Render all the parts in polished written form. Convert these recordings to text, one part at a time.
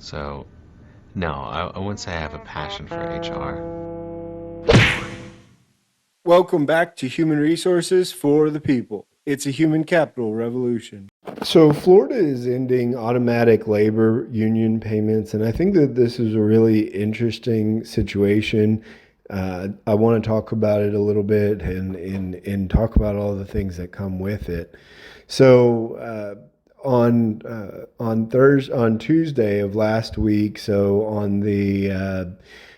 So, no, I wouldn't say I have a passion for HR. Welcome back to Human Resources for the People. It's a human capital revolution. So, Florida is ending automatic labor union payments, and I think that this is a really interesting situation. I want to talk about it a little bit and talk about all the things that come with it. So, on Tuesday of last week, so on the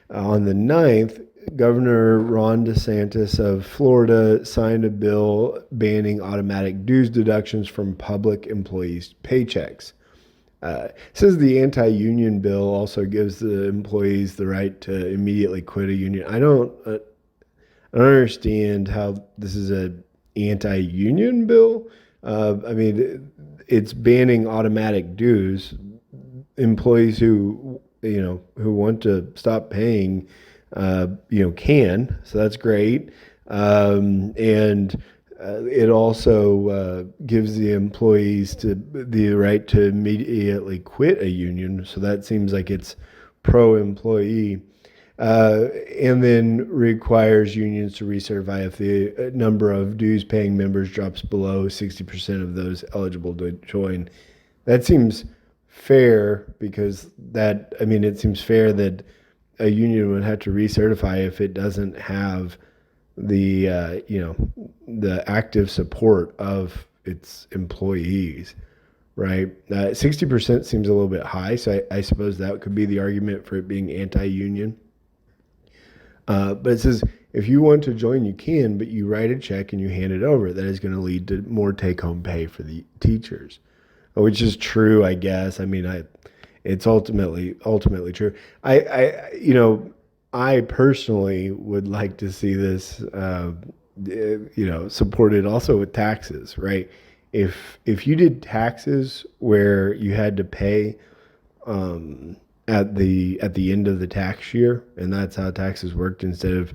9th, Governor Ron DeSantis of Florida signed a bill banning automatic dues deductions from public employees' paychecks. It says the anti-union bill also gives the employees the right to immediately quit a union. I don't understand how this is an anti-union bill. I mean, it's banning automatic dues. Employees who want to stop paying can. So that's great. And it also gives the employees the right to immediately quit a union. So that seems like it's pro-employee. And then requires unions to recertify if the number of dues paying members drops below 60% of those eligible to join. That seems fair because it seems fair that a union would have to recertify if it doesn't have the active support of its employees, right? 60% seems a little bit high, so I suppose that could be the argument for it being anti-union. But it says if you want to join, you can, but you write a check and you hand it over. That is going to lead to more take-home pay for the teachers, which is true, I guess. It's ultimately true. I personally would like to see this, supported also with taxes, right? If you did taxes where you had to pay at the end of the tax year, and that's how taxes worked, instead of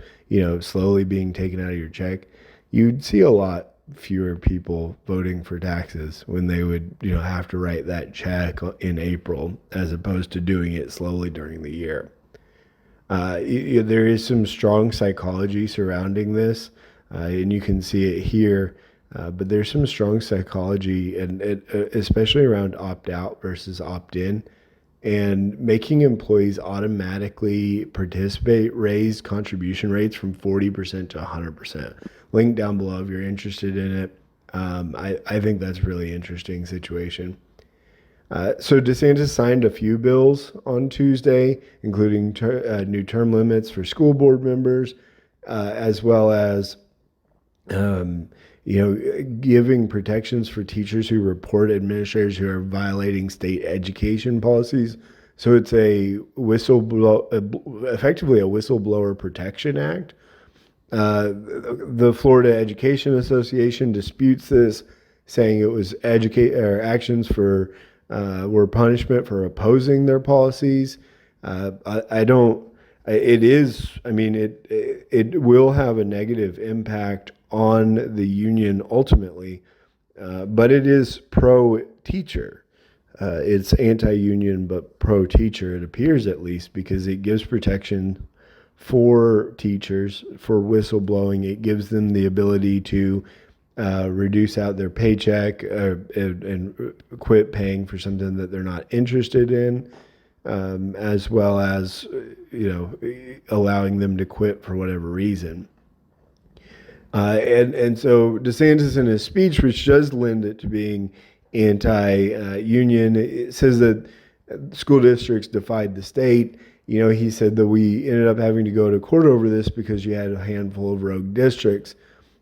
slowly being taken out of your check, you'd see a lot fewer people voting for taxes when they would have to write that check in April as opposed to doing it slowly during the year. There is some strong psychology surrounding this, and you can see it here. But there's some strong psychology, and especially around opt out versus opt in, and making employees automatically participate raised contribution rates from 40% to 100%. Link down below if you're interested in it. I think that's a really interesting situation. So DeSantis signed a few bills on Tuesday, including new term limits for school board members, as well as giving protections for teachers who report administrators who are violating state education policies. So it's effectively a whistleblower protection act. The Florida Education Association disputes this, saying it was actions for were punishment for opposing their policies. I don't. It is. I mean, it will have a negative impact on the union ultimately, but it is pro teacher. It's anti-union but pro teacher. It appears, at least, because it gives protection for teachers for whistleblowing. It gives them the ability to reduce out their paycheck and quit paying for something that they're not interested in, as well as allowing them to quit for whatever reason. And so DeSantis, in his speech, which does lend it to being anti-union, it says that school districts defied the state. He said that we ended up having to go to court over this because you had a handful of rogue districts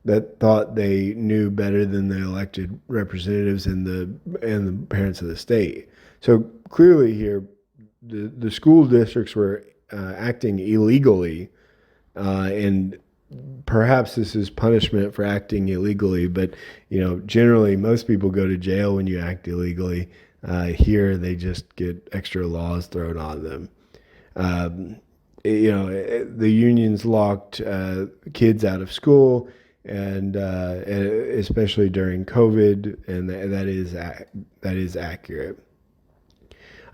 that thought they knew better than the elected representatives and the parents of the state. So clearly here, the school districts were acting illegally, and perhaps this is punishment for acting illegally. But generally, most people go to jail when you act illegally. Here, they just get extra laws thrown on them. The unions locked kids out of school, and especially during COVID, and that is accurate.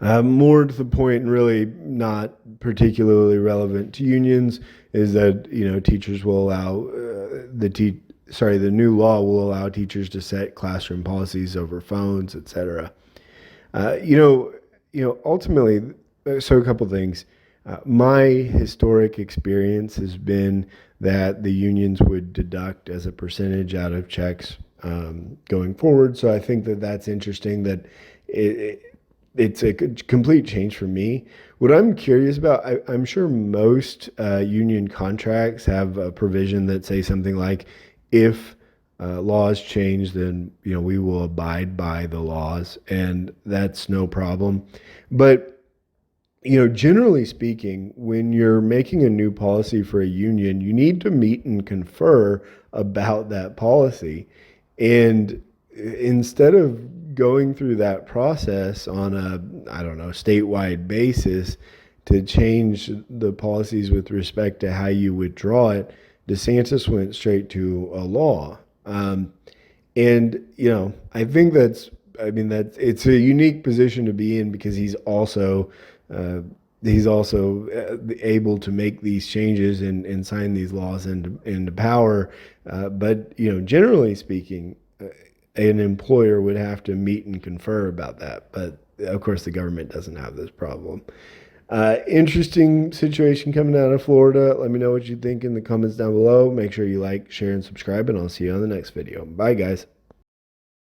More to the point, and really not particularly relevant to unions, is that teachers will allow the new law will allow teachers to set classroom policies over phones, etc. Uh, you know, ultimately, so a couple things. My historic experience has been that the unions would deduct as a percentage out of checks going forward. So I think that that's interesting. That it, it's a complete change for me. What I'm curious about, I'm sure most union contracts have a provision that say something like, if laws change, then we will abide by the laws, and that's no problem. But generally speaking, when you're making a new policy for a union, you need to meet and confer about that policy. And instead of going through that process on a, I don't know, statewide basis to change the policies with respect to how you withdraw it, DeSantis went straight to a law. And I think that's it's a unique position to be in, because uh, he's also able to make these changes and sign these laws into power. But generally speaking, an employer would have to meet and confer about that. But of course, the government doesn't have this problem. Interesting situation coming out of Florida. Let me know what you think in the comments down below. Make sure you like, share, and subscribe, and I'll see you on the next video. Bye, guys.